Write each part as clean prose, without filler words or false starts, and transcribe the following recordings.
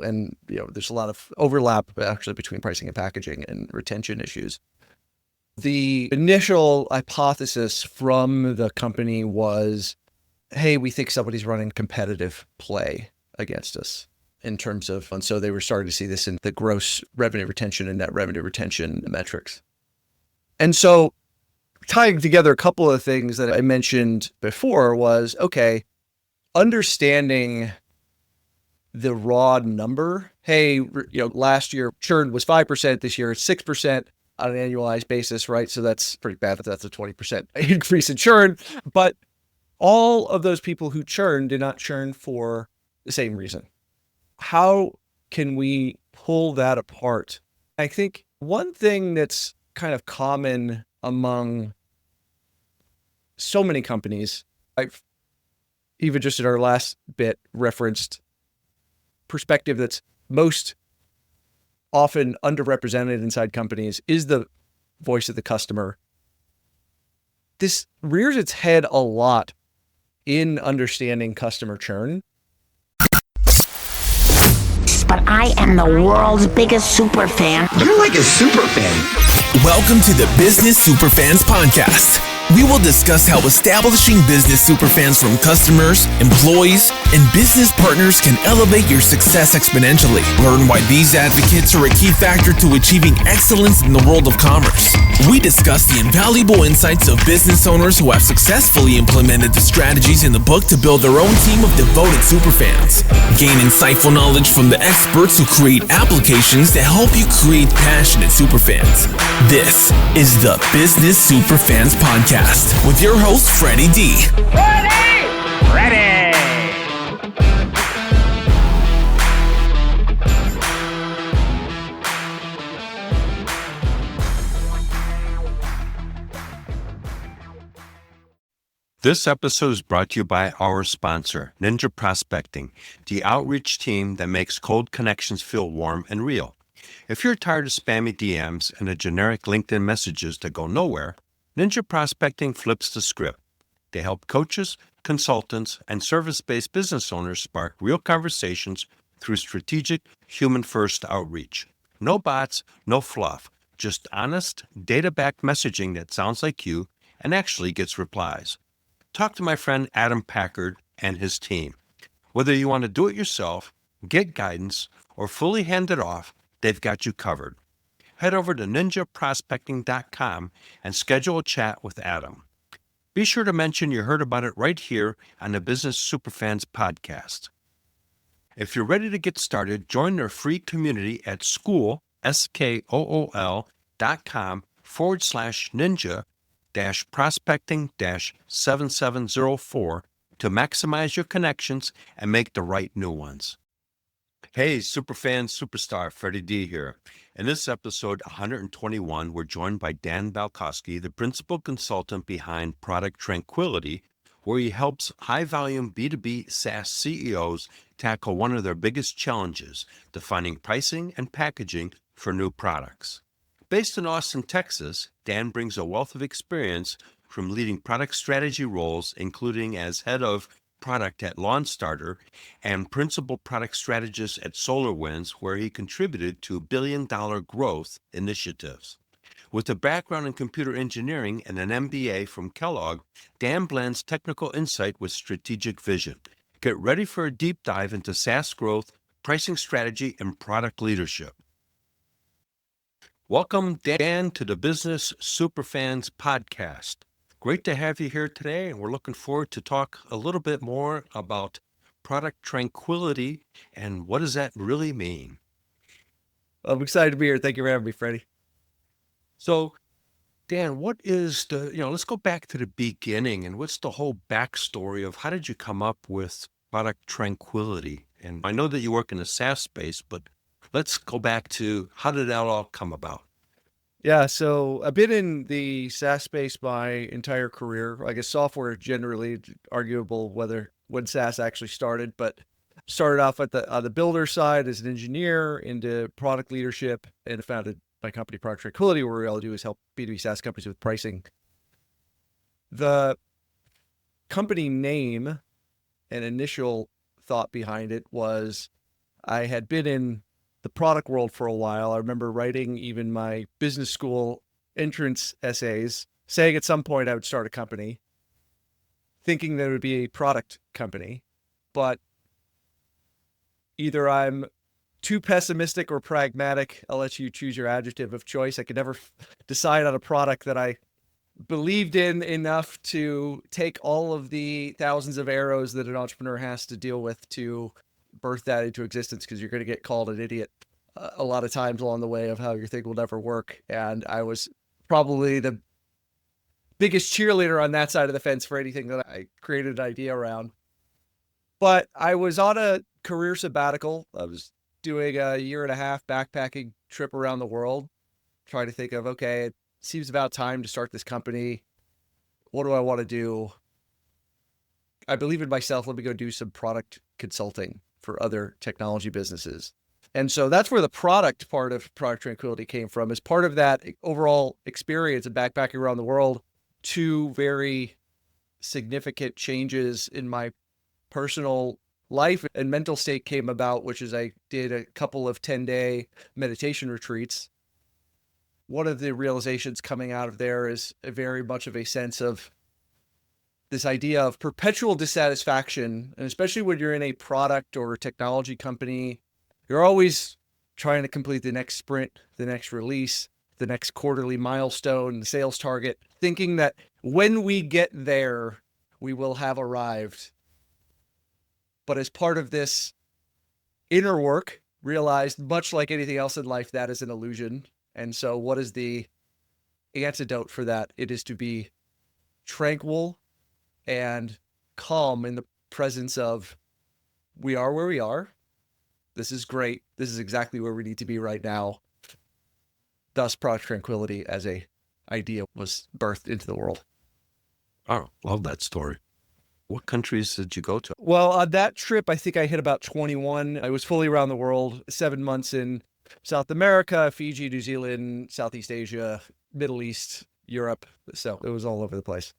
And, there's a lot of overlap actually between pricing and packaging and retention issues. The initial hypothesis from the company was, hey, we think somebody's running competitive play against us in terms of, and so they were starting to see this in the gross revenue retention and net revenue retention metrics. And so tying together a couple of things that I mentioned before was, okay, understanding the raw number. Hey, last year churn was 5%, this year it's 6% on an annualized basis, right? So that's pretty bad if that's a 20% increase in churn. But all of those people who churn did not churn for the same reason. How can we pull that apart? I think one thing that's kind of common among so many companies, I've even just in our last bit referenced perspective that's most often underrepresented inside companies is the voice of the customer. This rears its head a lot in understanding customer churn. But I am the world's biggest super fan. You're like a super fan. Welcome to the Business Superfans Podcast. We will discuss how establishing business superfans from customers, employees, and business partners can elevate your success exponentially. Learn why these advocates are a key factor to achieving excellence in the world of commerce. We discuss the invaluable insights of business owners who have successfully implemented the strategies in the book to build their own team of devoted superfans. Gain insightful knowledge from the experts who create applications that help you create passionate superfans. This is the Business Superfans Podcast with your host, Freddie D. Ready! This episode is brought to you by our sponsor, Ninja Prospecting, the outreach team that makes cold connections feel warm and real. If you're tired of spammy DMs and the generic LinkedIn messages that go nowhere, Ninja Prospecting flips the script. They help coaches, consultants, and service-based business owners spark real conversations through strategic, human-first outreach. No bots, no fluff, just honest, data-backed messaging that sounds like you and actually gets replies. Talk to my friend Adam Packard and his team. Whether you want to do it yourself, get guidance, or fully hand it off, they've got you covered. Head over to ninjaprospecting.com and schedule a chat with Adam. Be sure to mention you heard about it right here on the Business Superfans podcast. If you're ready to get started, join their free community at school.com/ninja-prospecting-7704 to maximize your connections and make the right new ones. Hey, Superfan Superstar, Freddie D here. In this episode 121, we're joined by Dan Balcauski, the principal consultant behind Product Tranquility, where he helps high-volume B2B SaaS CEOs tackle one of their biggest challenges, defining pricing and packaging for new products. Based in Austin, Texas, Dan brings a wealth of experience from leading product strategy roles, including as head of product at Lawnstarter and principal product strategist at SolarWinds, where he contributed to billion-dollar growth initiatives. With a background in computer engineering and an MBA from Kellogg, Dan blends technical insight with strategic vision. Get ready for a deep dive into SaaS growth, pricing strategy, and product leadership. Welcome, Dan, to the Business Superfans podcast. Great to have you here today, and we're looking forward to talk a little bit more about Product Tranquility and what does that really mean. I'm excited to be here. Thank you for having me, Freddie. So, Dan, what is let's go back to the beginning and what's the whole backstory of how did you come up with Product Tranquility? And I know that you work in the SaaS space, but let's go back to how did that all come about? Yeah, so I've been in the SaaS space my entire career. I guess software generally, arguable when SaaS actually started, but started off at the builder side as an engineer into product leadership and founded my company, Product Tranquility, where all I do is help B2B SaaS companies with pricing. The company name and initial thought behind it was I had been in the product world for a while. I remember writing even my business school entrance essays, saying at some point I would start a company, thinking that it would be a product company. But either I'm too pessimistic or pragmatic. I'll let you choose your adjective of choice. I could never decide on a product that I believed in enough to take all of the thousands of arrows that an entrepreneur has to deal with to birth that into existence, because you're going to get called an idiot a lot of times along the way of how your thing will never work. And I was probably the biggest cheerleader on that side of the fence for anything that I created an idea around. But I was on a career sabbatical. I was doing a 1.5 year backpacking trip around the world, trying to think of, okay, it seems about time to start this company. What do I want to do? I believe in myself. Let me go do some product consulting for other technology businesses. And so that's where the product part of Product Tranquility came from. As part of that overall experience of backpacking around the world, 2 very significant changes in my personal life and mental state came about, which is I did a couple of 10-day meditation retreats. One of the realizations coming out of there is very much of a sense of this idea of perpetual dissatisfaction. And especially when you're in a product or a technology company, you're always trying to complete the next sprint, the next release, the next quarterly milestone, the sales target, thinking that when we get there, we will have arrived. But as part of this inner work, realized, much like anything else in life, that is an illusion. And so what is the antidote for that? It is to be tranquil and calm in the presence of, we are where we are. This is great. This is exactly where we need to be right now. Thus, Product Tranquility as a idea was birthed into the world. Oh, love that story. What countries did you go to? Well, on that trip, I think I hit about 21. I was fully around the world, 7 months in South America, Fiji, New Zealand, Southeast Asia, Middle East, Europe. So it was all over the place.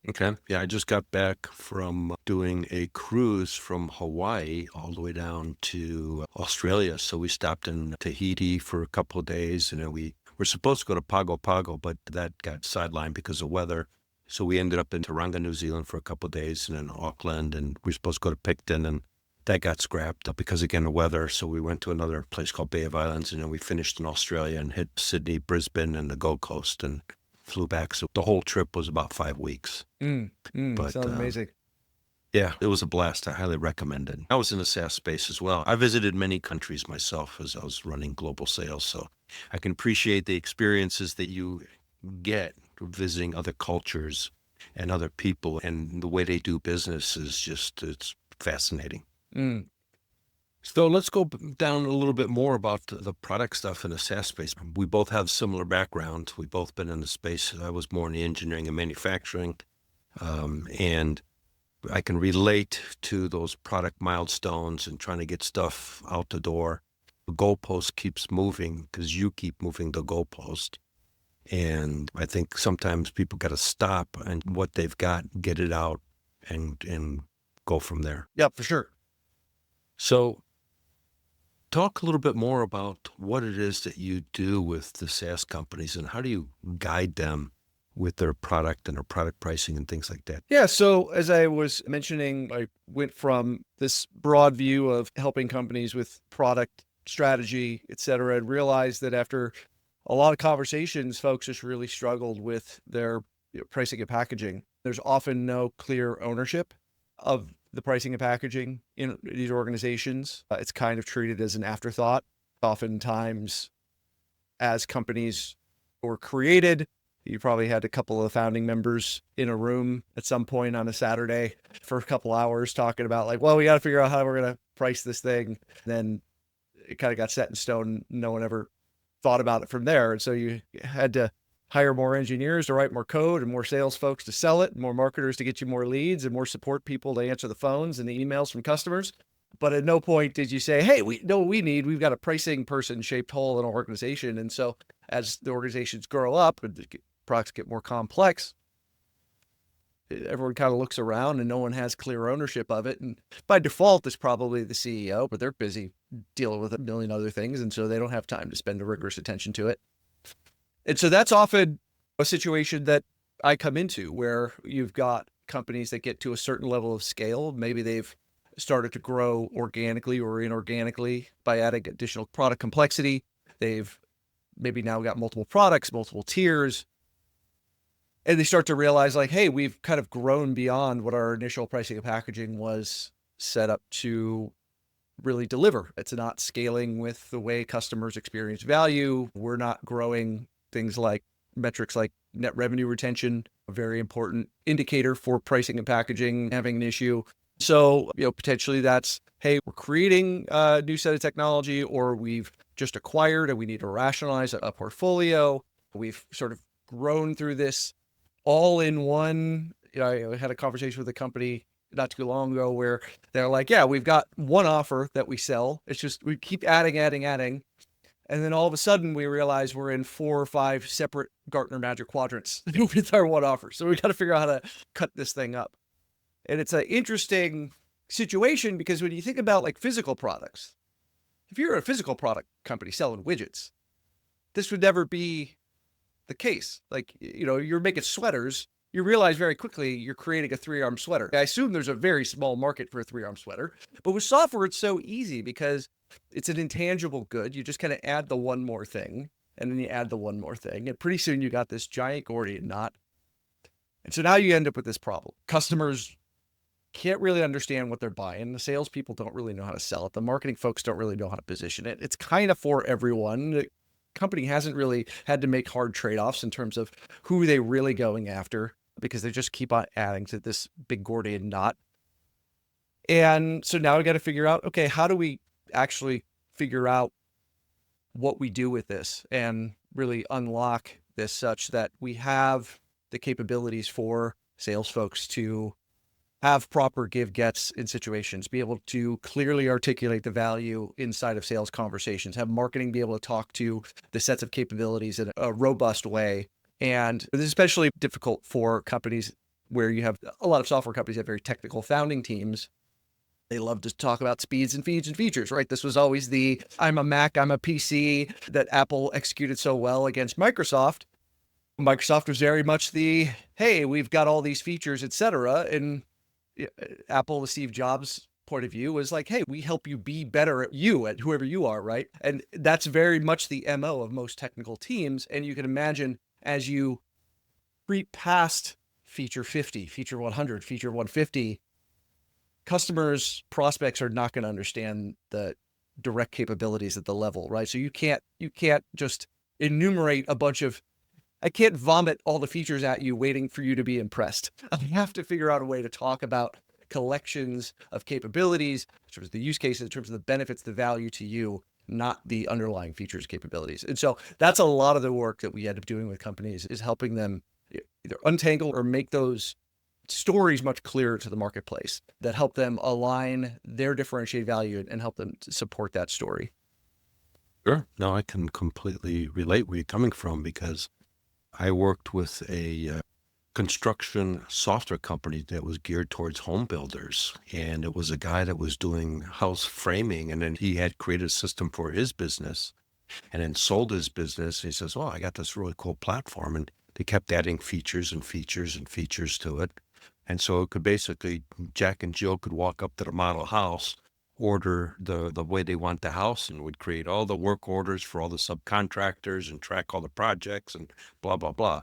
Okay. Yeah, I just got back from doing a cruise from Hawaii all the way down to Australia. So we stopped in Tahiti for a couple of days, and then we were supposed to go to Pago Pago, but that got sidelined because of weather. So we ended up in Tauranga, New Zealand for a couple of days, and then Auckland, and we were supposed to go to Picton, and that got scrapped because, again, the weather. So we went to another place called Bay of Islands, and then we finished in Australia and hit Sydney, Brisbane, and the Gold Coast, and flew back. So the whole trip was about 5 weeks. But, sounds amazing. Yeah, it was a blast. I highly recommend it. I was in the SaaS space as well. I visited many countries myself as I was running global sales, so I can appreciate the experiences that you get visiting other cultures and other people, and the way they do business is just, it's fascinating. So let's go down a little bit more about the product stuff in the SaaS space. We both have similar backgrounds. We've both been in the space. I was more in the engineering and manufacturing, and I can relate to those product milestones and trying to get stuff out the door. The goalpost keeps moving because you keep moving the goalpost. And I think sometimes people got to stop and what they've got, get it out and go from there. Yeah, for sure. So talk a little bit more about what it is that you do with the SaaS companies and how do you guide them with their product and their product pricing and things like that. Yeah. So as I was mentioning, I went from this broad view of helping companies with product strategy, et cetera, and realized that after a lot of conversations, folks just really struggled with their pricing and packaging. There's often no clear ownership of the pricing and packaging in these organizations. It's kind of treated as an afterthought. Oftentimes, as companies were created, you probably had a couple of founding members in a room at some point on a Saturday for a couple hours talking about like, well, we got to figure out how we're going to price this thing. And then it kind of got set in stone. No one ever thought about it from there. And so you had to hire more engineers to write more code and more sales folks to sell it, and more marketers to get you more leads and more support people to answer the phones and the emails from customers. But at no point did you say, hey, we've got a pricing person shaped hole in our organization. And so as the organizations grow up and the products get more complex, everyone kind of looks around and no one has clear ownership of it. And by default, it's probably the CEO, but they're busy dealing with a million other things. And so they don't have time to spend the rigorous attention to it. And so that's often a situation that I come into where you've got companies that get to a certain level of scale. Maybe they've started to grow organically or inorganically by adding additional product complexity. They've maybe now got multiple products, multiple tiers. And they start to realize like, hey, we've kind of grown beyond what our initial pricing and packaging was set up to really deliver. It's not scaling with the way customers experience value. We're not growing things like metrics like net revenue retention, a very important indicator for pricing and packaging having an issue. So, potentially that's, hey, we're creating a new set of technology, or we've just acquired and we need to rationalize a portfolio. We've sort of grown through this all in one. I had a conversation with a company not too long ago where they're like, yeah, we've got one offer that we sell. It's just, we keep adding. And then all of a sudden we realize we're in 4 or 5 separate Gartner Magic Quadrants with our one offer. So we got to figure out how to cut this thing up. And it's an interesting situation because when you think about like physical products, if you're a physical product company selling widgets, this would never be the case. Like, you're making sweaters, you realize very quickly you're creating a 3-arm sweater. I assume there's a very small market for a 3-arm sweater, but with software, it's so easy because it's an intangible good. You just kind of add the one more thing, and then you add the one more thing, and pretty soon you got this giant Gordian knot. And so now you end up with this problem. Customers can't really understand what they're buying. The salespeople don't really know how to sell it. The marketing folks don't really know how to position it. It's kind of for everyone. The company hasn't really had to make hard trade-offs in terms of who they really going after because they just keep on adding to this big Gordian knot. And so now we got to figure out, okay, how do we actually figure out what we do with this and really unlock this such that we have the capabilities for sales folks to have proper give-gets in situations, be able to clearly articulate the value inside of sales conversations, have marketing be able to talk to the sets of capabilities in a robust way. And this is especially difficult for companies where you have a lot of software companies have very technical founding teams. They love to talk about speeds and feeds and features, right? This was always the, I'm a Mac, I'm a PC that Apple executed so well against Microsoft. Microsoft was very much the, hey, we've got all these features, et cetera. And Apple, the Steve Jobs point of view was like, hey, we help you be better at whoever you are, right? And that's very much the MO of most technical teams. And you can imagine as you creep past feature 50, feature 100, feature 150, customers, prospects are not going to understand the direct capabilities at the level, right? So you can't just enumerate a bunch of, I can't vomit all the features at you waiting for you to be impressed. I have to figure out a way to talk about collections of capabilities, in terms of the use cases, in terms of the benefits, the value to you, not the underlying features capabilities. And so that's a lot of the work that we end up doing with companies is helping them either untangle or make those stories much clearer to the marketplace that help them align their differentiated value and help them to support that story. Sure. No, I can completely relate where you're coming from because I worked with a construction software company that was geared towards home builders. And it was a guy that was doing house framing. And then he had created a system for his business and then sold his business. And he says, oh, I got this really cool platform. And they kept adding features and features and features to it. And so it could basically, Jack and Jill could walk up to the model house, order the way they want the house, and would create all the work orders for all the subcontractors and track all the projects and blah, blah, blah.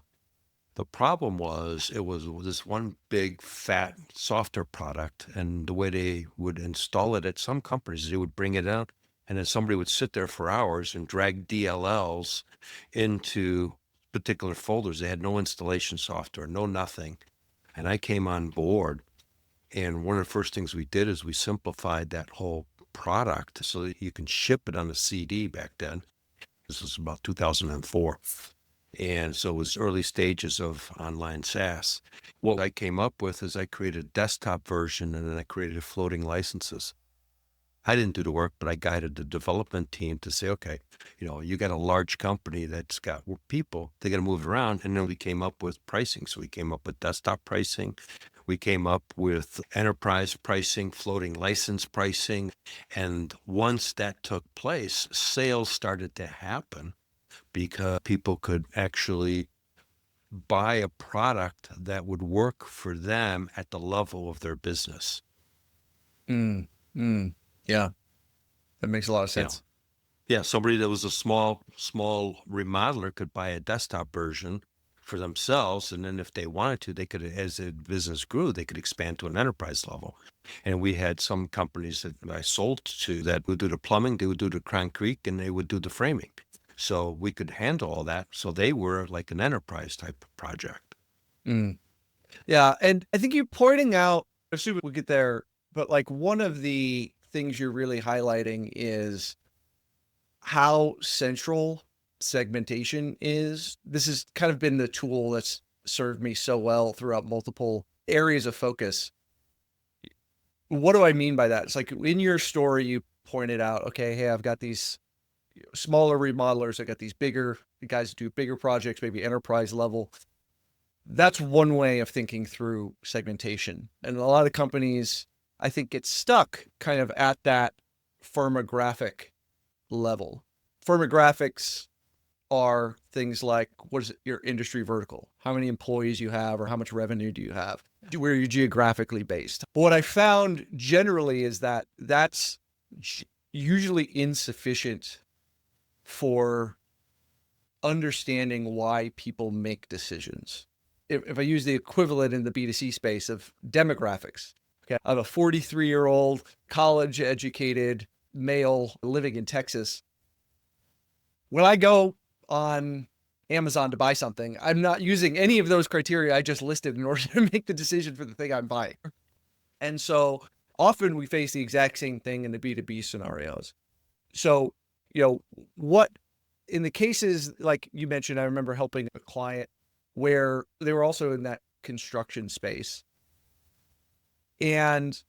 The problem was it was this one big fat software product, and the way they would install it at some companies, they would bring it out and then somebody would sit there for hours and drag DLLs into particular folders. They had no installation software, no nothing. And I came on board, and one of the first things we did is we simplified that whole product so that you can ship it on a CD back then. This was about 2004. And so it was early stages of online SaaS. What I came up with is I created a desktop version, and then I created floating licenses. I didn't do the work, but I guided the development team to say, okay, you got a large company that's got people, they got to move around. And then we came up with pricing. So we came up with desktop pricing. We came up with enterprise pricing, floating license pricing. And once that took place, sales started to happen because people could actually buy a product that would work for them at the level of their business. Yeah, that makes a lot of sense. Yeah, somebody that was a small remodeler could buy a desktop version for themselves, and then if they wanted to, they could, as the business grew, they could expand to an enterprise level. And we had some companies that I sold to that would do the plumbing, they would do the concrete, and they would do the framing. So we could handle all that. So they were like an enterprise type of project. Yeah, and I think you're pointing out, assuming we'll get there, but like one of the things you're really highlighting is how central segmentation is. This has kind of been the tool that's served me so well throughout multiple areas of focus. What do I mean by that? It's like in your story, you pointed out, okay, hey, I've got these smaller remodelers. I got these bigger guys who do bigger projects, maybe enterprise level. That's one way of thinking through segmentation. And a lot of companies, I think, get stuck kind of at that firmographic level. Firmographics are things like, what is it, your industry vertical? How many employees you have, or how much revenue do you have? Where you're geographically based. But what I found generally is that that's usually insufficient for understanding why people make decisions. If I use the equivalent in the B2C space of demographics, okay, I'm a 43-year-old college educated male living in Texas. When I go on Amazon to buy something, I'm not using any of those criteria I just listed in order to make the decision for the thing I'm buying. And so often we face the exact same thing in the B2B scenarios. So, what in the cases like you mentioned, I remember helping a client where they were also in that construction space. And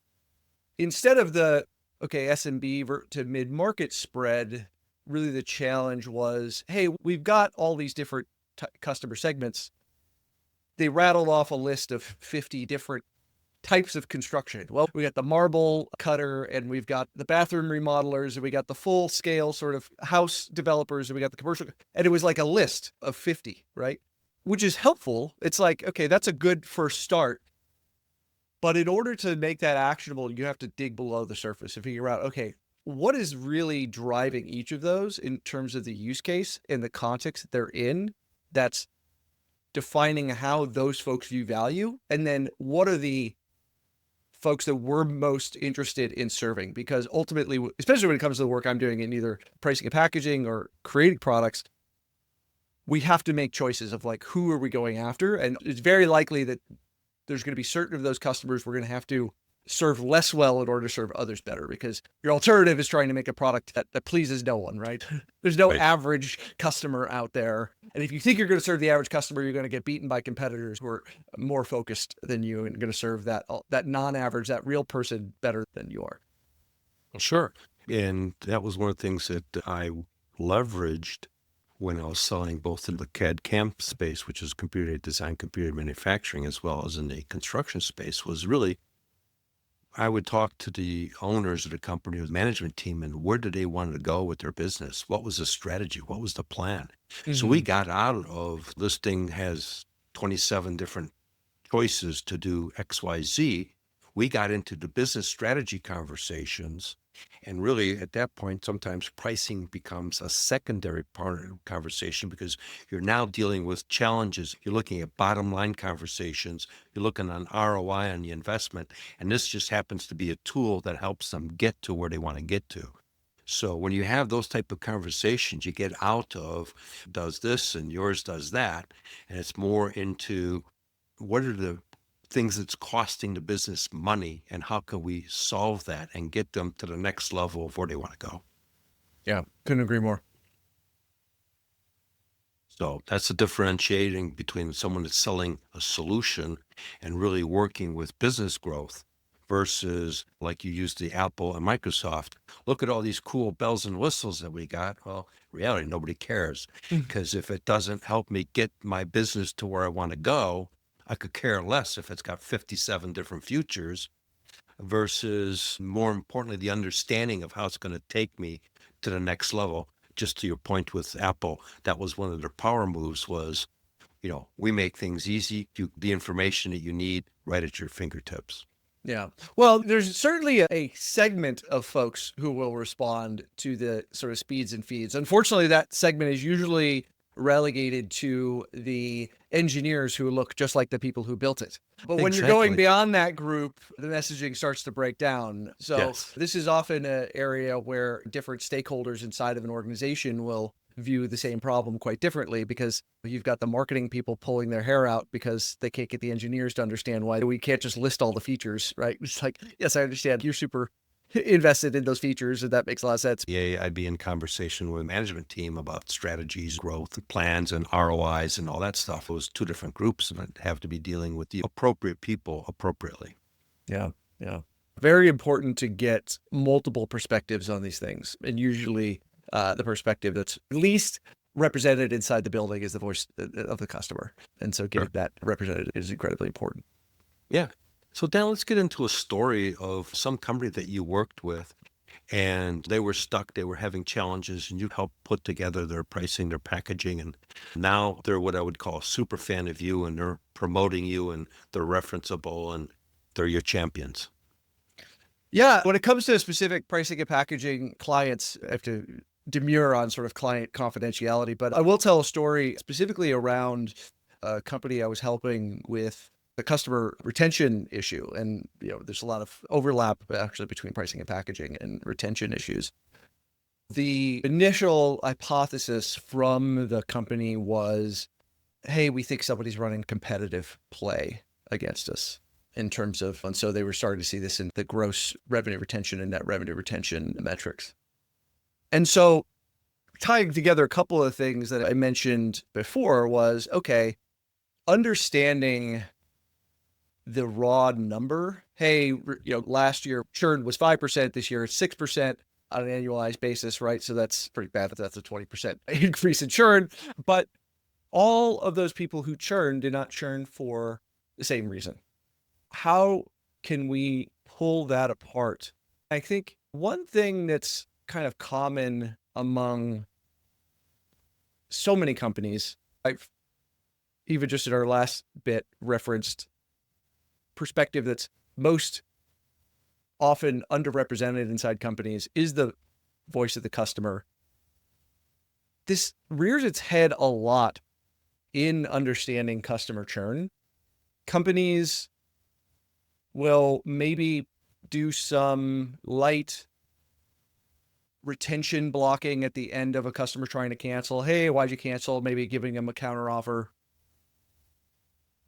instead of the, SMB to mid-market spread, really the challenge was, hey, we've got all these different customer segments. They rattled off a list of 50 different types of construction. Well, we got the marble cutter, and we've got the bathroom remodelers, and we got the full scale sort of house developers, and we got the commercial. And it was like a list of 50, right? Which is helpful. It's like, okay, that's a good first start. But in order to make that actionable, you have to dig below the surface and figure out, okay, what is really driving each of those in terms of the use case and the context that they're in, that's defining how those folks view value. And then what are the folks that we're most interested in serving? Because ultimately, especially when it comes to the work I'm doing in either pricing and packaging or creating products, we have to make choices of like, who are we going after? And it's very likely that there's going to be certain of those customers we're going to have to serve less well in order to serve others better, because your alternative is trying to make a product that pleases no one, right? There's no average customer out there. And if you think you're going to serve the average customer, you're going to get beaten by competitors who are more focused than you and going to serve that non-average, that real person better than you are. Well, sure. And that was one of the things that I leveraged when I was selling both in the CAD CAM space, which is computer design, computer manufacturing, as well as in the construction space, was really, I would talk to the owners of the company, the management team, and where did they want to go with their business? What was the strategy? What was the plan? So we got out of listing has 27 different choices to do XYZ. We got into the business strategy conversations. And really, at that point, sometimes pricing becomes a secondary part of the conversation because you're now dealing with challenges. You're looking at bottom line conversations. You're looking on ROI on the investment. And this just happens to be a tool that helps them get to where they want to get to. So when you have those type of conversations, you get out of does this and yours does that. And it's more into what are the things that's costing the business money and how can we solve that and get them to the next level of where they want to go. Yeah, couldn't agree more. So that's the differentiating between someone that's selling a solution and really working with business growth versus like you use the Apple and Microsoft. Look at all these cool bells and whistles that we got. Well, in reality, nobody cares because if it doesn't help me get my business to where I want to go, I could care less if it's got 57 different features versus, more importantly, the understanding of how it's going to take me to the next level. Just to your point with Apple, that was one of their power moves was, we make things easy. The information that you need right at your fingertips. Yeah. Well, there's certainly a segment of folks who will respond to the sort of speeds and feeds. Unfortunately, that segment is usually relegated to the engineers who look just like the people who built it. But when you're going beyond that group, the messaging starts to break down. So this is often an area where different stakeholders inside of an organization will view the same problem quite differently, because you've got the marketing people pulling their hair out because they can't get the engineers to understand why we can't just list all the features, right? It's like, yes, I understand you're super invested in those features, and that makes a lot of sense. Yeah, I'd be in conversation with a management team about strategies, growth plans, and ROIs and all that stuff. It was two different groups, and I'd have to be dealing with the appropriate people appropriately. Yeah. Very important to get multiple perspectives on these things. And usually the perspective that's least represented inside the building is the voice of the customer. And so getting that represented is incredibly important. Yeah. So Dan, let's get into a story of some company that you worked with and they were stuck, they were having challenges, and you helped put together their pricing, their packaging, and now they're what I would call a super fan of you, and they're promoting you, and they're referenceable, and they're your champions. Yeah. When it comes to specific pricing and packaging clients, I have to demur on sort of client confidentiality, but I will tell a story specifically around a company I was helping with the customer retention issue. And, there's a lot of overlap actually between pricing and packaging and retention issues. The initial hypothesis from the company was, hey, we think somebody's running competitive play against us in terms of, and so they were starting to see this in the gross revenue retention and net revenue retention metrics. And so tying together a couple of things that I mentioned before was, okay, understanding the raw number. Hey, last year churn was 5%, this year it's 6% on an annualized basis, right? So that's pretty bad that that's a 20% increase in churn. But all of those people who churn did not churn for the same reason. How can we pull that apart? I think one thing that's kind of common among so many companies, I've even just in our last bit referenced perspective that's most often underrepresented inside companies, is the voice of the customer. This rears its head a lot in understanding customer churn. Companies will maybe do some light retention blocking at the end of a customer trying to cancel. Hey, why'd you cancel? Maybe giving them a counter offer.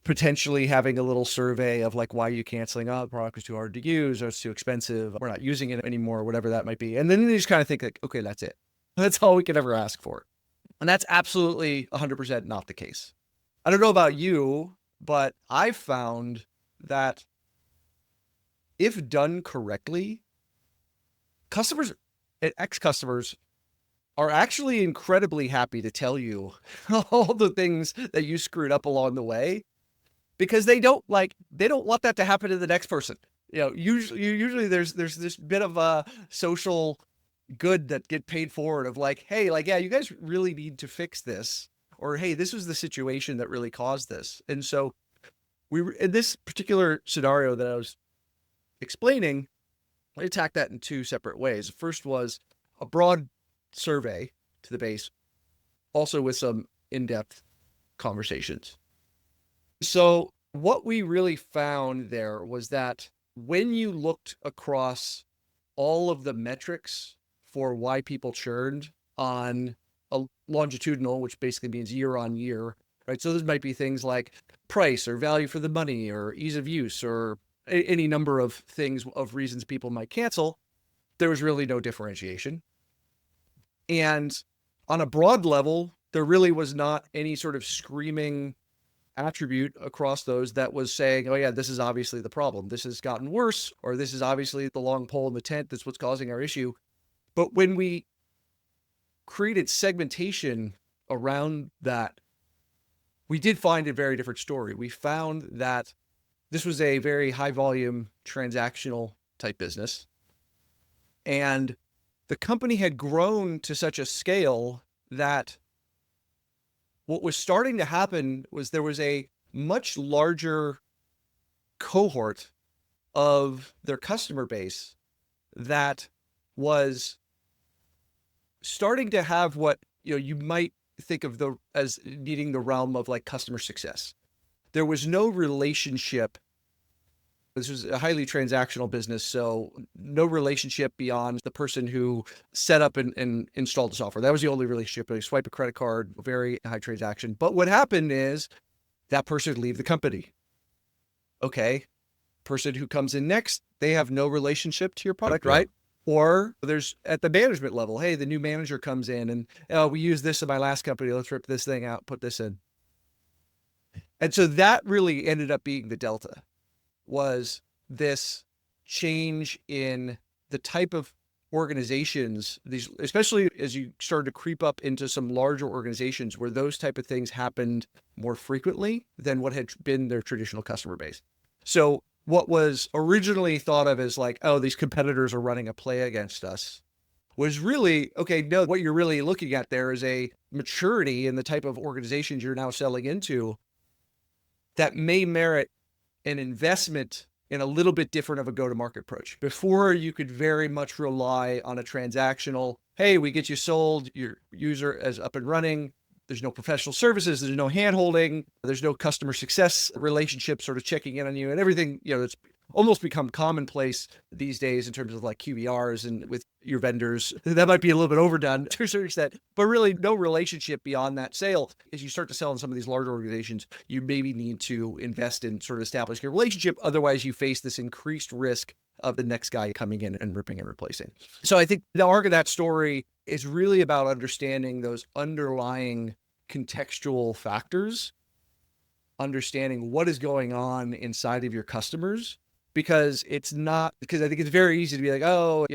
Potentially having a little survey of like, why are you canceling? Oh, the product is too hard to use, or it's too expensive, we're not using it anymore, whatever that might be. And then they just kind of think like, okay, that's it. That's all we could ever ask for. And that's absolutely 100% not the case. I don't know about you, but I've found that if done correctly, customers and ex-customers are actually incredibly happy to tell you all the things that you screwed up along the way, because they don't want that to happen to the next person. Usually there's this bit of a social good that get paid forward of like, hey, like, yeah, you guys really need to fix this, or, hey, this was the situation that really caused this. And so we were in this particular scenario that I was explaining, I attacked that in two separate ways. The first was a broad survey to the base, also with some in-depth conversations. So what we really found there was that when you looked across all of the metrics for why people churned on a longitudinal, which basically means year on year, right? So this might be things like price or value for the money or ease of use or any number of things of reasons people might cancel. There was really no differentiation. And on a broad level, there really was not any sort of screaming attribute across those that was saying, oh yeah, this is obviously the problem. This has gotten worse, or this is obviously the long pole in the tent. That's what's causing our issue. But when we created segmentation around that, we did find a very different story. We found that this was a very high volume transactional type business. And the company had grown to such a scale that what was starting to happen was there was a much larger cohort of their customer base that was starting to have what, you might think of as needing the realm of like customer success. There was no relationship. This was a highly transactional business, so no relationship beyond the person who set up and installed the software. That was the only relationship. They swipe a credit card, very high transaction. But what happened is that person would leave the company. Okay, person who comes in next, they have no relationship to your product, right? Or there's at the management level, hey, the new manager comes in and we use this in my last company. Let's rip this thing out, put this in. And so that really ended up being the delta, was this change in the type of organizations, these, especially as you started to creep up into some larger organizations where those type of things happened more frequently than what had been their traditional customer base. So what was originally thought of as like, oh, these competitors are running a play against us, was really, okay, no, what you're really looking at there is a maturity in the type of organizations you're now selling into that may merit an investment in a little bit different of a go-to-market approach. Before, you could very much rely on a transactional, hey, we get you sold, your user is up and running. There's no professional services, there's no hand-holding, there's no customer success relationship sort of checking in on you, and everything, it's almost become commonplace these days in terms of like QBRs and with your vendors. That might be a little bit overdone to a certain extent, but really no relationship beyond that sale. As you start to sell in some of these larger organizations, you maybe need to invest in sort of establishing a relationship. Otherwise, you face this increased risk of the next guy coming in and ripping and replacing. So I think the arc of that story is really about understanding those underlying contextual factors, understanding what is going on inside of your customers, because I think it's very easy to be like, oh,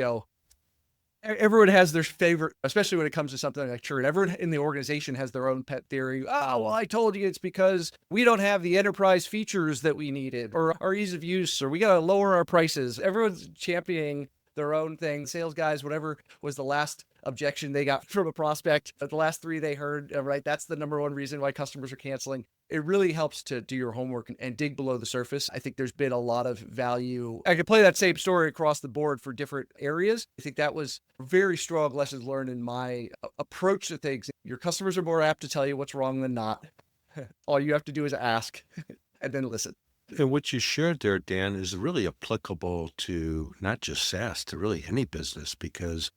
everyone has their favorite, especially when it comes to something like Churn. Everyone in the organization has their own pet theory. Oh, well, I told you it's because we don't have the enterprise features that we needed, or our ease of use, or we got to lower our prices. Everyone's championing their own thing. Sales guys, whatever was the last objection they got from a prospect, the last three they heard, right? That's the number one reason why customers are canceling. It really helps to do your homework and dig below the surface. I think there's been a lot of value. I could play that same story across the board for different areas. I think that was very strong lessons learned in my approach to things. Your customers are more apt to tell you what's wrong than not. All you have to do is ask and then listen. And what you shared there, Dan, is really applicable to not just SaaS, to really any business, because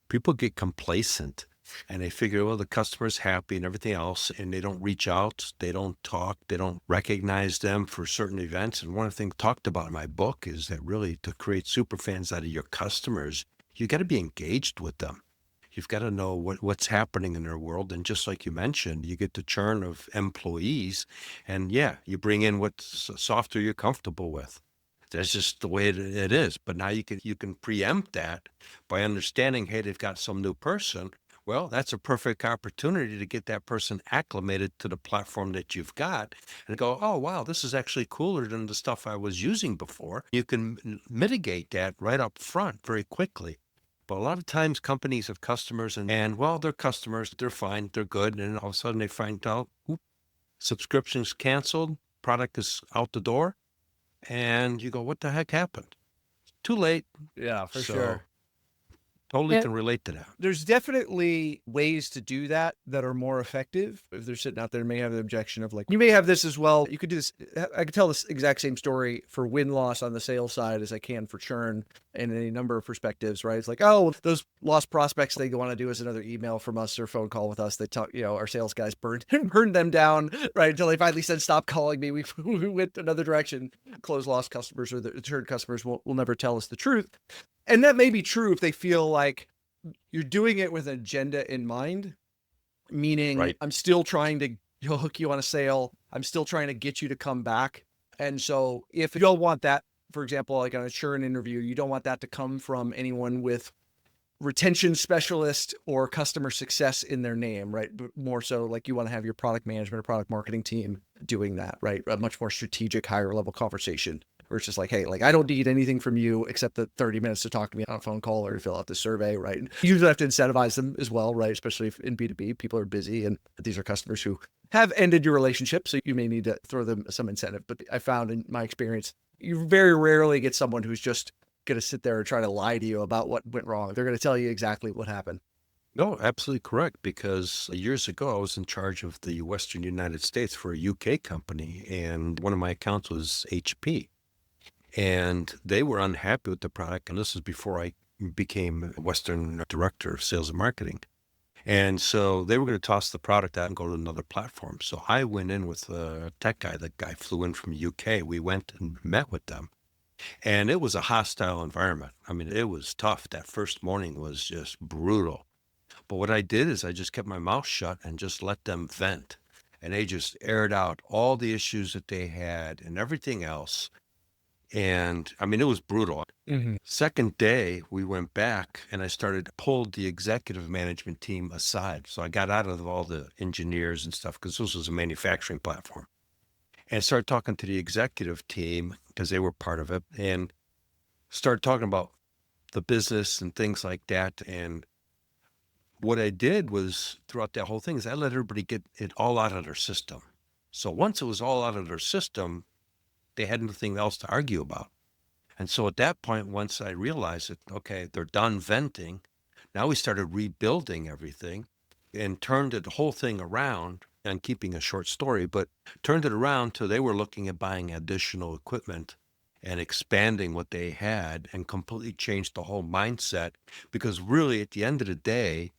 people get complacent and they figure, well, the customer's happy and everything else, and they don't reach out, they don't talk, they don't recognize them for certain events. And one of the things talked about in my book is that really to create super fans out of your customers, you got to be engaged with them. You've got to know what's happening in their world. And just like you mentioned, you get the churn of employees, and you bring in what software you're comfortable with. That's just the way it is. But now you can preempt that by understanding, hey, they've got some new person. Well, that's a perfect opportunity to get that person acclimated to the platform that you've got and go, oh, wow, this is actually cooler than the stuff I was using before. You can mitigate that right up front very quickly. But a lot of times companies have customers and well, they're customers, they're fine, they're good. And all of a sudden they find out, subscription's canceled, product is out the door. And you go, what the heck happened? Too late. Yeah, for sure. Totally can relate to that. There's definitely ways to do that are more effective. If they're sitting out there, may have the objection of like, you may have this as well. You could do this. I could tell this exact same story for win-loss on the sales side as I can for churn in a number of perspectives, right? It's like, oh, those lost prospects, they want to do is another email from us or phone call with us. They talk, our sales guys burned them down, right? Until they finally said, stop calling me. We went another direction. Closed lost customers or the churn customers will never tell us the truth. And that may be true if they feel like you're doing it with an agenda in mind, meaning right. I'm still trying to he'll hook you on a sale. I'm still trying to get you to come back. And so if you don't want that, for example, like on a churn interview, you don't want that to come from anyone with retention specialist or customer success in their name, right? But more so like you want to have your product management or product marketing team doing that, right? A much more strategic, higher level conversation where it's just like, hey, like I don't need anything from you except the 30 minutes to talk to me on a phone call or to fill out the survey, right? And you usually have to incentivize them as well, right? Especially if in B2B, people are busy and these are customers who have ended your relationship. So you may need to throw them some incentive. But I found in my experience, you very rarely get someone who's just going to sit there and try to lie to you about what went wrong. They're going to tell you exactly what happened. No, absolutely correct. Because years ago, I was in charge of the Western United States for a UK company, and one of my accounts was HP. And they were unhappy with the product. And this was before I became Western Director of Sales and Marketing. And so they were going to toss the product out and go to another platform. So I went in with a tech guy. The guy flew in from the UK. We went and met with them. And it was a hostile environment. I mean, it was tough. That first morning was just brutal. But what I did is I just kept my mouth shut and just let them vent. And they just aired out all the issues that they had and everything else. And I mean, it was brutal. Second day, we went back and I pulled the executive management team aside. So I got out of all the engineers and stuff because this was a manufacturing platform. And started talking to the executive team because they were part of it and started talking about the business and things like that. And what I did was throughout that whole thing is I let everybody get it all out of their system. So once it was all out of their system, they had nothing else to argue about. And so at that point, once I realized that, okay, they're done venting, now we started rebuilding everything and turned the whole thing around. And keeping a short story, but turned it around till they were looking at buying additional equipment and expanding what they had and completely changed the whole mindset. Because really, at the end of the day,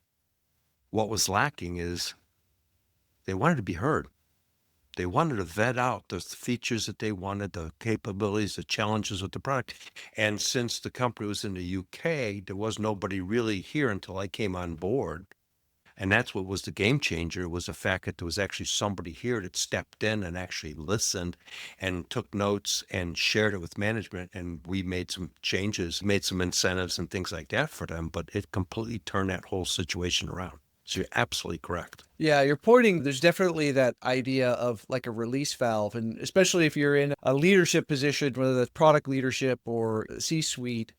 what was lacking is they wanted to be heard. They wanted to vet out the features that they wanted, the capabilities, the challenges with the product. And since the company was in the UK, there was nobody really here until I came on board. And that's what was the game changer, was the fact that there was actually somebody here that stepped in and actually listened and took notes and shared it with management. And we made some changes, made some incentives and things like that for them. But it completely turned that whole situation around. So you're absolutely correct. Yeah, you're pointing, there's definitely that idea of like a release valve. And especially if you're in a leadership position, whether that's product leadership or C-suite,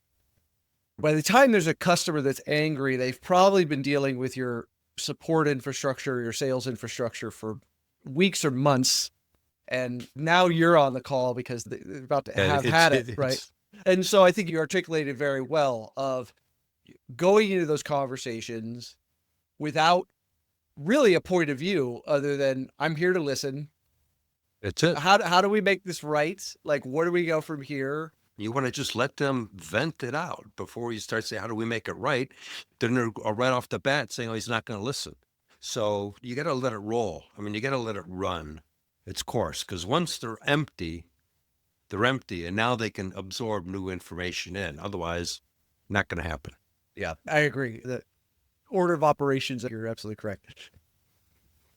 by the time there's a customer that's angry, they've probably been dealing with your support infrastructure, your sales infrastructure for weeks or months. And now you're on the call because they're about to have had it, right? And so I think you articulated very well of going into those conversations without really a point of view other than I'm here to listen. That's it. How do we make this right? Like, where do we go from here? You want to just let them vent it out before you start saying, how do we make it right? Then they're right off the bat saying, oh, he's not going to listen. So you got to let it roll. I mean, you got to let it run its course, because once they're empty, and now they can absorb new information in. Otherwise, not going to happen. Yeah, I agree. The order of operations, you're absolutely correct.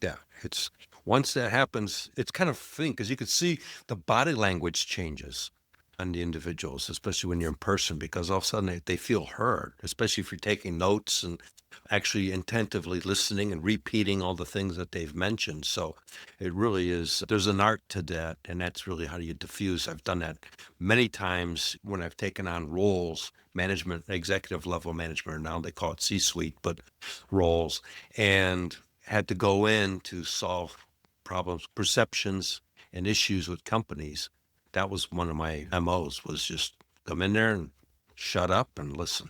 Yeah, it's once that happens, it's kind of thing, because you could see the body language changes on the individuals, especially when you're in person, because all of a sudden they feel heard, especially if you're taking notes and actually attentively listening and repeating all the things that they've mentioned. So it really is, there's an art to that, and that's really how you diffuse. I've done that many times when I've taken on roles, management, executive level management, now they call it C-suite, but roles, and had to go in to solve problems, perceptions, and issues with companies. That was one of my MOs, was just come in there and shut up and listen.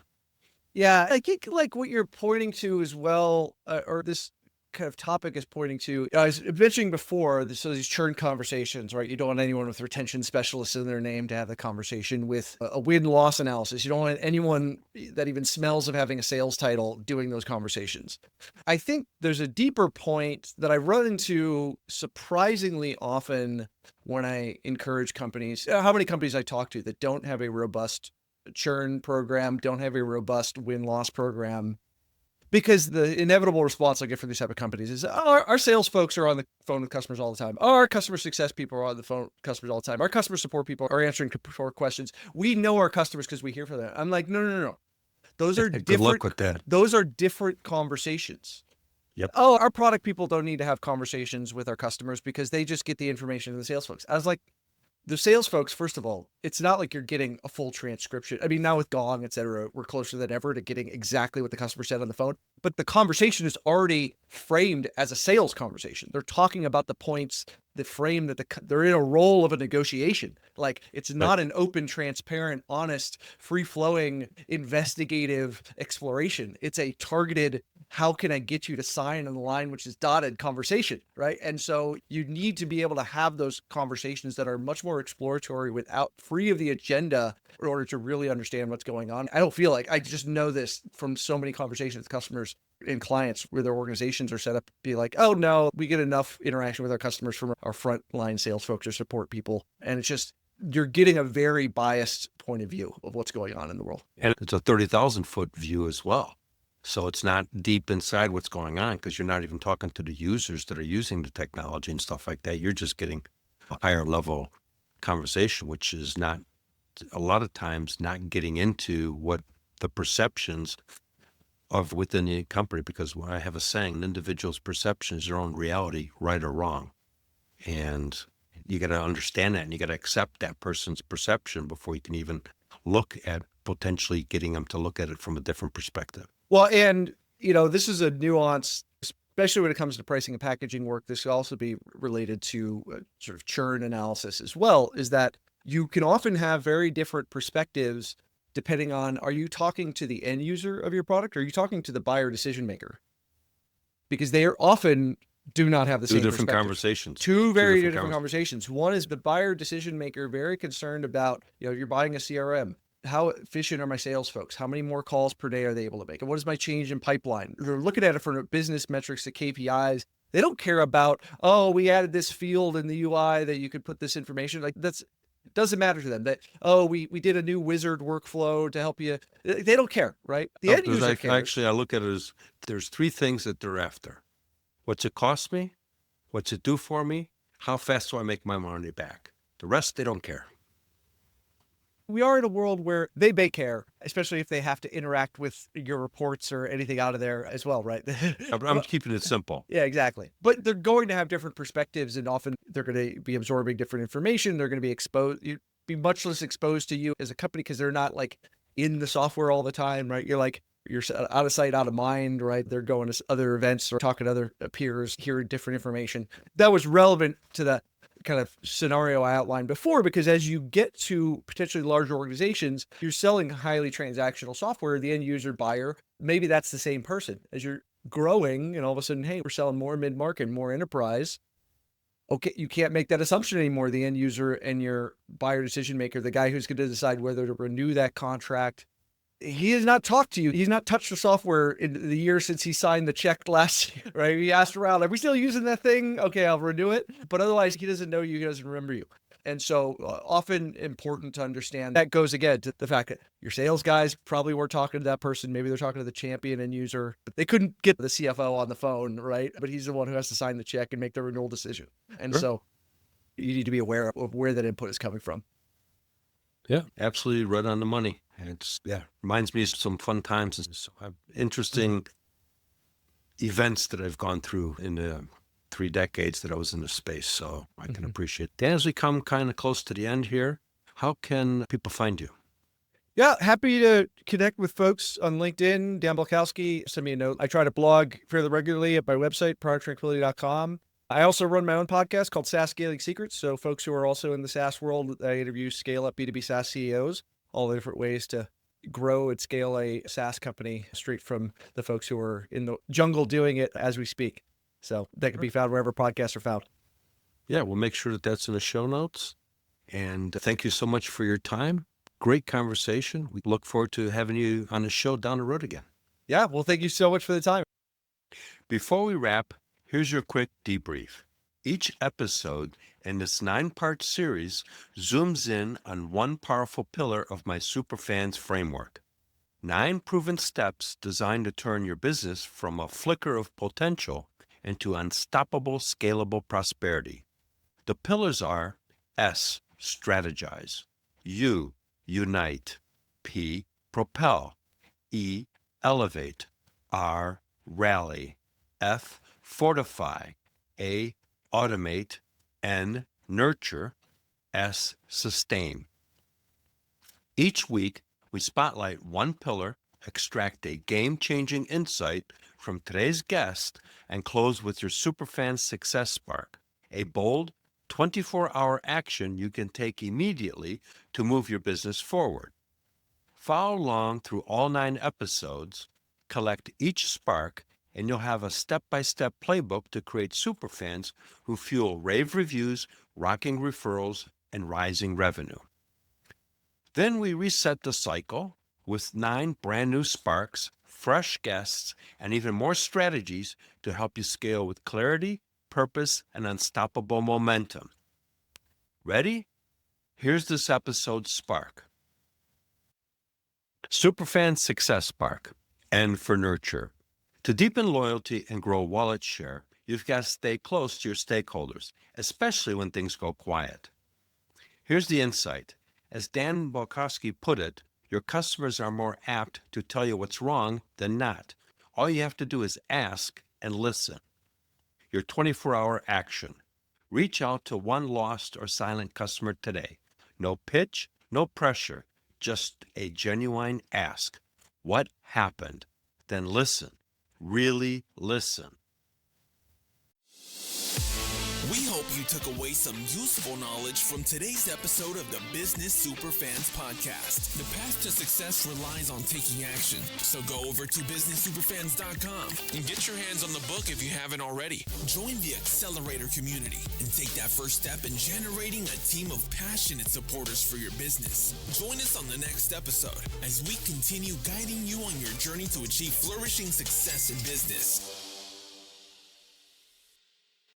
Yeah, I think like what you're pointing to as well, or this kind of topic is pointing to, I was mentioning before, so these churn conversations, right? You don't want anyone with retention specialists in their name to have the conversation with a win-loss analysis. You don't want anyone that even smells of having a sales title doing those conversations. I think there's a deeper point that I run into surprisingly often when I encourage companies, how many companies I talk to that don't have a robust churn program, don't have a robust win-loss program. Because the inevitable response I get from these type of companies is, oh, our sales folks are on the phone with customers all the time. Oh, our customer success people are on the phone with customers all the time. Our customer support people are answering support questions. We know our customers because we hear from them. I'm like, no. Those are Good different. luck with that. Those are different conversations. Yep. Oh, our product people don't need to have conversations with our customers because they just get the information from the sales folks. I was like, the sales folks, first of all, it's not like you're getting a full transcription. I mean, now with Gong, et cetera, we're closer than ever to getting exactly what the customer said on the phone. But the conversation is already framed as a sales conversation. They're talking about the points that frame that they're in a role of a negotiation. Like, it's not an open, transparent, honest, free-flowing, investigative exploration. It's a targeted, how can I get you to sign on the line, which is dotted conversation, right? And so you need to be able to have those conversations that are much more exploratory without free of the agenda in order to really understand what's going on. I don't feel like, I just know this from so many conversations with customers and clients where their organizations are set up to be like, oh no, we get enough interaction with our customers from our frontline sales folks or support people. And it's just, you're getting a very biased point of view of what's going on in the world. And it's a 30,000 foot view as well. So it's not deep inside what's going on because you're not even talking to the users that are using the technology and stuff like that. You're just getting a higher level conversation, which is not, a lot of times, not getting into what the perceptions of within the company, because I have a saying, an individual's perception is their own reality, right or wrong. And you got to understand that, and you got to accept that person's perception before you can even look at potentially getting them to look at it from a different perspective. Well, and this is a nuance, especially when it comes to pricing and packaging work. This could also be related to sort of churn analysis as well, is that you can often have very different perspectives depending on, are you talking to the end user of your product or are you talking to the buyer decision maker? Because they are often do not have the same different perspective. Conversations. Two very different conversations. One is the buyer decision maker, very concerned about, you're buying a CRM. How efficient are my sales folks? How many more calls per day are they able to make? And what is my change in pipeline? They're looking at it from business metrics to KPIs. They don't care about, oh, we added this field in the UI that you could put this information. Like, it doesn't matter to them that, oh, we did a new wizard workflow to help you. They don't care, right? The end user cares. Actually, I look at it as there's three things that they're after. What's it cost me? What's it do for me? How fast do I make my money back? The rest, they don't care. We are in a world where they may care, especially if they have to interact with your reports or anything out of there as well, right? I'm keeping it simple. Yeah, exactly. But they're going to have different perspectives, and often they're going to be absorbing different information. They're going to be exposed, be much less exposed to you as a company because they're not like in the software all the time, right? You're out of sight, out of mind, right? They're going to other events or talking to other peers, hearing different information. That was relevant to the kind of scenario I outlined before, because as you get to potentially larger organizations, you're selling highly transactional software. The end user buyer, maybe that's the same person. As you're growing and all of a sudden, hey, we're selling more mid-market, more enterprise. Okay, you can't make that assumption anymore. The end user and your buyer decision maker, the guy who's going to decide whether to renew that contract, he has not talked to you. He's not touched the software in the year since he signed the check last year, right? He asked around, are we still using that thing? Okay, I'll renew it. But otherwise, he doesn't know you, he doesn't remember you. And so often important to understand that goes again to the fact that your sales guys probably were talking to that person. Maybe they're talking to the champion end user, but they couldn't get the CFO on the phone, right? But he's the one who has to sign the check and make the renewal decision. And so you need to be aware of where that input is coming from. Yeah, absolutely right on the money. It's reminds me of some fun times and some interesting events that I've gone through in the 3 decades that I was in the space. So I can appreciate it. Dan, as we come kind of close to the end here, how can people find you? Yeah, happy to connect with folks on LinkedIn. Dan Balcauski, send me a note. I try to blog fairly regularly at my website, producttranquility.com. I also run my own podcast called SaaS Scaling Secrets. So folks who are also in the SaaS world, I interview scale-up B2B SaaS CEOs, all the different ways to grow and scale a SaaS company straight from the folks who are in the jungle doing it as we speak. So that can be found wherever podcasts are found. Yeah, we'll make sure that that's in the show notes. And thank you so much for your time. Great conversation. We look forward to having you on the show down the road again. Yeah, well, thank you so much for the time. Before we wrap, here's your quick debrief. Each episode in this 9-part series zooms in on one powerful pillar of my Superfans framework. 9 proven steps designed to turn your business from a flicker of potential into unstoppable, scalable prosperity. The pillars are S, strategize, U, unite, P, propel, E, elevate, R, rally, F, fortify, A, automate, N, nurture, S, sustain. Each week, we spotlight one pillar, extract a game-changing insight from today's guest, and close with your Superfan Success Spark, a bold, 24-hour action you can take immediately to move your business forward. Follow along through all 9 episodes, collect each spark, and you'll have a step-by-step playbook to create superfans who fuel rave reviews, rocking referrals, and rising revenue. Then we reset the cycle with 9 brand new sparks, fresh guests, and even more strategies to help you scale with clarity, purpose, and unstoppable momentum. Ready? Here's this episode's spark. Superfan Success Spark. N for nurture. To deepen loyalty and grow wallet share, you've got to stay close to your stakeholders, especially when things go quiet. Here's the insight. As Dan Balcauski put it, your customers are more apt to tell you what's wrong than not. All you have to do is ask and listen. Your 24-hour action. Reach out to one lost or silent customer today. No pitch, no pressure, just a genuine ask. What happened? Then listen. Really listen. We hope you took away some useful knowledge from today's episode of the Business Superfans podcast. The path to success relies on taking action. So go over to businesssuperfans.com and get your hands on the book if you haven't already. Join the Accelerator community and take that first step in generating a team of passionate supporters for your business. Join us on the next episode as we continue guiding you on your journey to achieve flourishing success in business.